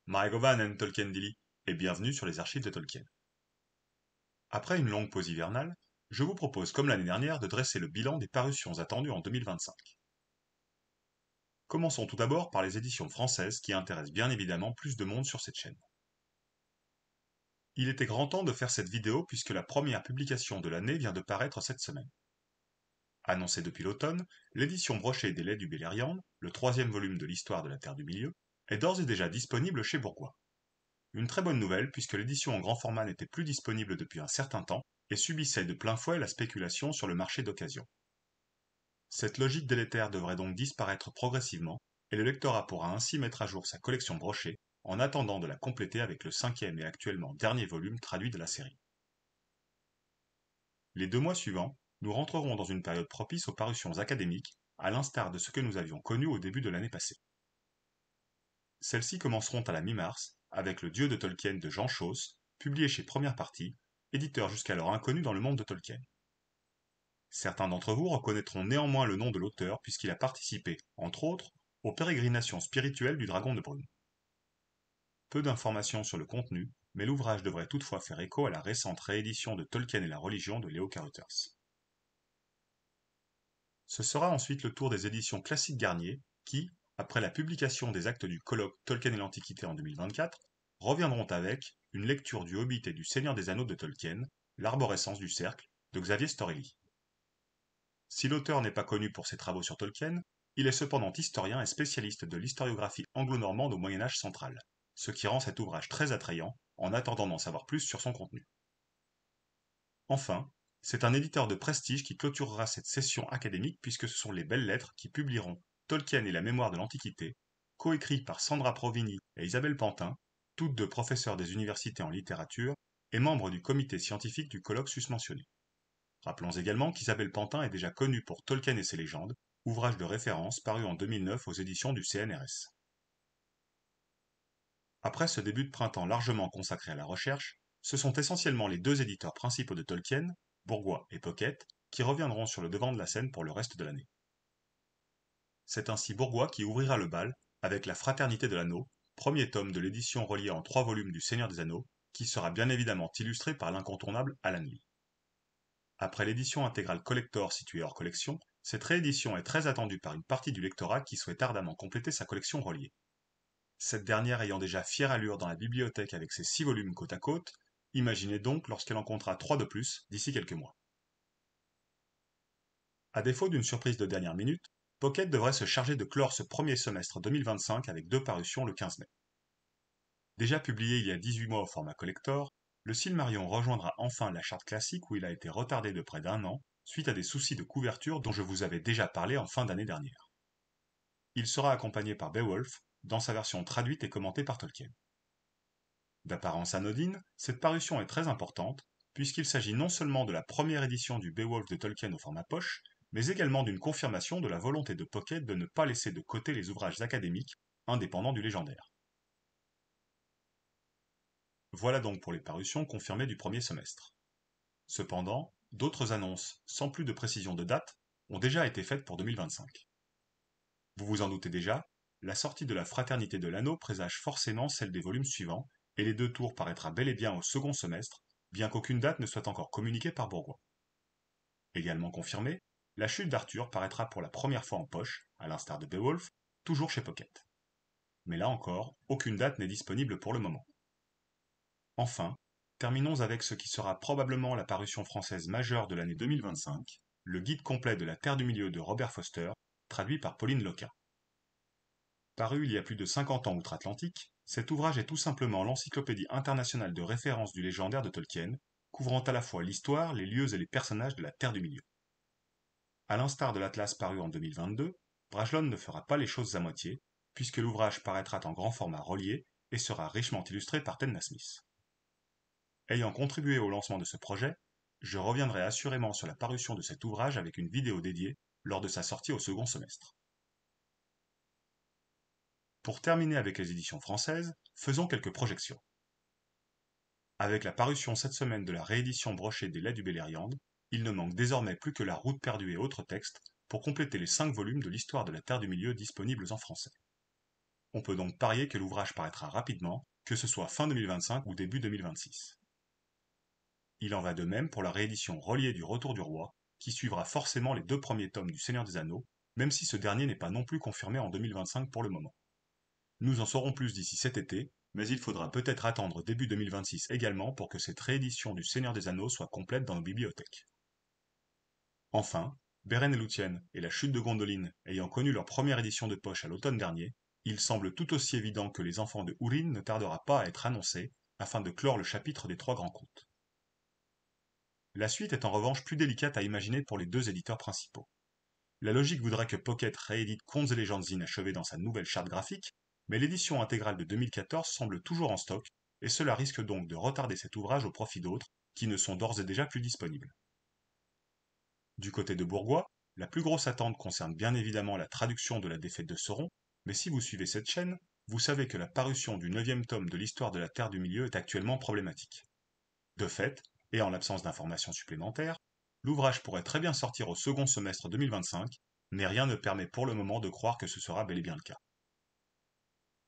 Margovan and Tolkien Dilly, et bienvenue sur les archives de Tolkien. Après une longue pause hivernale, je vous propose, comme l'année dernière, de dresser le bilan des parutions attendues en 2025. Commençons tout d'abord par les éditions françaises qui intéressent bien évidemment plus de monde sur cette chaîne. Il était grand temps de faire cette vidéo puisque la première publication de l'année vient de paraître cette semaine. Annoncée depuis l'automne, l'édition brochée des Laits du Beleriand, le troisième volume de l'histoire de la Terre du Milieu, est d'ores et déjà disponible chez Bourgois. Une très bonne nouvelle puisque l'édition en grand format n'était plus disponible depuis un certain temps et subissait de plein fouet la spéculation sur le marché d'occasion. Cette logique délétère devrait donc disparaître progressivement et le lectorat pourra ainsi mettre à jour sa collection brochée en attendant de la compléter avec le cinquième et actuellement dernier volume traduit de la série. Les 2 mois suivants, nous rentrerons dans une période propice aux parutions académiques, à l'instar de ce que nous avions connu au début de l'année passée. Celles-ci commenceront à la mi-mars, avec Le Dieu de Tolkien de Jean Chausse, publié chez Première Partie, éditeur jusqu'alors inconnu dans le monde de Tolkien. Certains d'entre vous reconnaîtront néanmoins le nom de l'auteur puisqu'il a participé, entre autres, aux pérégrinations spirituelles du Dragon de Brume. Peu d'informations sur le contenu, mais l'ouvrage devrait toutefois faire écho à la récente réédition de Tolkien et la religion de Léo Carruthers. Ce sera ensuite le tour des éditions classiques Garnier qui, après la publication des actes du colloque Tolkien et l'Antiquité en 2024, reviendront avec une lecture du Hobbit et du Seigneur des Anneaux de Tolkien, L'arborescence du cercle, de Xavier Storelli. Si l'auteur n'est pas connu pour ses travaux sur Tolkien, il est cependant historien et spécialiste de l'historiographie anglo-normande au Moyen Âge central, ce qui rend cet ouvrage très attrayant en attendant d'en savoir plus sur son contenu. Enfin, c'est un éditeur de prestige qui clôturera cette session académique puisque ce sont les Belles Lettres qui publieront Tolkien et la mémoire de l'Antiquité, coécrit par Sandra Provini et Isabelle Pantin, toutes deux professeurs des universités en littérature et membres du comité scientifique du colloque susmentionné. Rappelons également qu'Isabelle Pantin est déjà connue pour Tolkien et ses légendes, ouvrage de référence paru en 2009 aux éditions du CNRS. Après ce début de printemps largement consacré à la recherche, ce sont essentiellement les deux éditeurs principaux de Tolkien, Bourgois et Pocket, qui reviendront sur le devant de la scène pour le reste de l'année. C'est ainsi Bourgois qui ouvrira le bal avec La Fraternité de l'Anneau, premier tome de l'édition reliée en 3 volumes du Seigneur des Anneaux, qui sera bien évidemment illustré par l'incontournable Alan Lee. Après l'édition intégrale collector située hors collection, cette réédition est très attendue par une partie du lectorat qui souhaite ardemment compléter sa collection reliée. Cette dernière ayant déjà fière allure dans la bibliothèque avec ses 6 volumes côte à côte, imaginez donc lorsqu'elle en comptera 3 de plus d'ici quelques mois. À défaut d'une surprise de dernière minute, Pocket devrait se charger de clore ce premier semestre 2025 avec 2 parutions le 15 mai. Déjà publié il y a 18 mois au format collector, le Silmarillion rejoindra enfin la charte classique où il a été retardé de près d'1 an suite à des soucis de couverture dont je vous avais déjà parlé en fin d'année dernière. Il sera accompagné par Beowulf, dans sa version traduite et commentée par Tolkien. D'apparence anodine, cette parution est très importante, puisqu'il s'agit non seulement de la première édition du Beowulf de Tolkien au format poche, mais également d'une confirmation de la volonté de Pocket de ne pas laisser de côté les ouvrages académiques, indépendants du légendaire. Voilà donc pour les parutions confirmées du premier semestre. Cependant, d'autres annonces, sans plus de précision de date, ont déjà été faites pour 2025. Vous vous en doutez déjà, la sortie de la Fraternité de l'Anneau présage forcément celle des volumes suivants, et les 2 tours paraîtra bel et bien au second semestre, bien qu'aucune date ne soit encore communiquée par Bourgois. Également confirmé, la chute d'Arthur paraîtra pour la première fois en poche, à l'instar de Beowulf, toujours chez Pocket. Mais là encore, aucune date n'est disponible pour le moment. Enfin, terminons avec ce qui sera probablement la parution française majeure de l'année 2025, le guide complet de la Terre du Milieu de Robert Foster, traduit par Pauline Loca. Paru il y a plus de 50 ans outre-Atlantique, cet ouvrage est tout simplement l'encyclopédie internationale de référence du légendaire de Tolkien, couvrant à la fois l'histoire, les lieux et les personnages de la Terre du Milieu. À l'instar de l'Atlas paru en 2022, Brajlon ne fera pas les choses à moitié, puisque l'ouvrage paraîtra en grand format relié et sera richement illustré par Ted Nasmith. Ayant contribué au lancement de ce projet, je reviendrai assurément sur la parution de cet ouvrage avec une vidéo dédiée lors de sa sortie au second semestre. Pour terminer avec les éditions françaises, faisons quelques projections. Avec la parution cette semaine de la réédition brochée des Laits du Beleriand, il ne manque désormais plus que La Route perdue et autres textes pour compléter les 5 volumes de l'histoire de la Terre du Milieu disponibles en français. On peut donc parier que l'ouvrage paraîtra rapidement, que ce soit fin 2025 ou début 2026. Il en va de même pour la réédition reliée du Retour du Roi, qui suivra forcément les 2 premiers tomes du Seigneur des Anneaux, même si ce dernier n'est pas non plus confirmé en 2025 pour le moment. Nous en saurons plus d'ici cet été, mais il faudra peut-être attendre début 2026 également pour que cette réédition du Seigneur des Anneaux soit complète dans nos bibliothèques. Enfin, Beren et Lúthien et la chute de Gondolin ayant connu leur première édition de poche à l'automne dernier, il semble tout aussi évident que les enfants de Húrin ne tardera pas à être annoncés, afin de clore le chapitre des 3 grands contes. La suite est en revanche plus délicate à imaginer pour les 2 éditeurs principaux. La logique voudrait que Pocket réédite Contes et légendes inachevées dans sa nouvelle charte graphique, mais l'édition intégrale de 2014 semble toujours en stock, et cela risque donc de retarder cet ouvrage au profit d'autres, qui ne sont d'ores et déjà plus disponibles. Du côté de Bourgois, la plus grosse attente concerne bien évidemment la traduction de la défaite de Sauron, mais si vous suivez cette chaîne, vous savez que la parution du 9e tome de l'histoire de la Terre du Milieu est actuellement problématique. De fait, et en l'absence d'informations supplémentaires, l'ouvrage pourrait très bien sortir au second semestre 2025, mais rien ne permet pour le moment de croire que ce sera bel et bien le cas.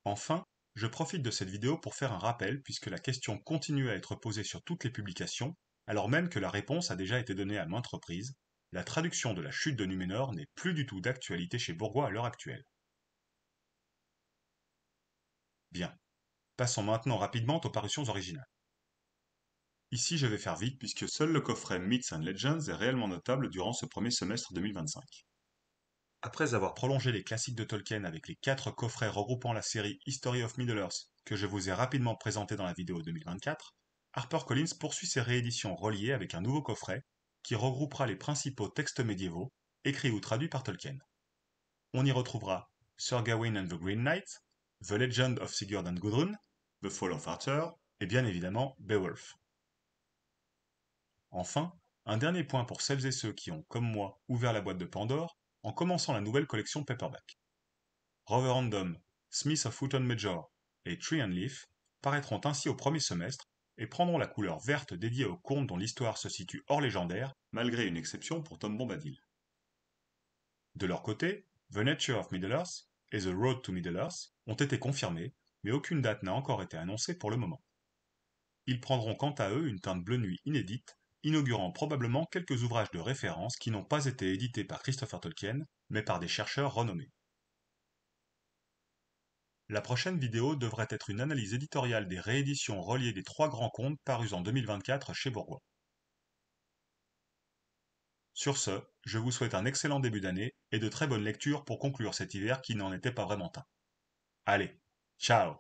Enfin, je profite de cette vidéo pour faire un rappel puisque la question continue à être posée sur toutes les publications, alors même que la réponse a déjà été donnée à maintes reprises. La traduction de la chute de Numénor n'est plus du tout d'actualité chez Bourgois à l'heure actuelle. Bien, passons maintenant rapidement aux parutions originales. Ici je vais faire vite puisque seul le coffret Myths and Legends est réellement notable durant ce premier semestre 2025. Après avoir prolongé les classiques de Tolkien avec les 4 coffrets regroupant la série History of Middle-earth que je vous ai rapidement présenté dans la vidéo 2024, HarperCollins poursuit ses rééditions reliées avec un nouveau coffret qui regroupera les principaux textes médiévaux écrits ou traduits par Tolkien. On y retrouvera Sir Gawain and the Green Knight, The Legend of Sigurd and Gudrun, The Fall of Arthur et bien évidemment Beowulf. Enfin, un dernier point pour celles et ceux qui ont, comme moi, ouvert la boîte de Pandore en commençant la nouvelle collection Paperback. Roverandom, Smith of Wootton Major et Tree and Leaf paraîtront ainsi au premier semestre et prendront la couleur verte dédiée aux contes dont l'histoire se situe hors légendaire, malgré une exception pour Tom Bombadil. De leur côté, The Nature of Middle-earth et The Road to Middle-earth ont été confirmés, mais aucune date n'a encore été annoncée pour le moment. Ils prendront quant à eux une teinte bleu nuit inédite, inaugurant probablement quelques ouvrages de référence qui n'ont pas été édités par Christopher Tolkien, mais par des chercheurs renommés. La prochaine vidéo devrait être une analyse éditoriale des rééditions reliées des 3 grands contes parus en 2024 chez Bourgois. Sur ce, je vous souhaite un excellent début d'année et de très bonnes lectures pour conclure cet hiver qui n'en était pas vraiment un. Allez, ciao!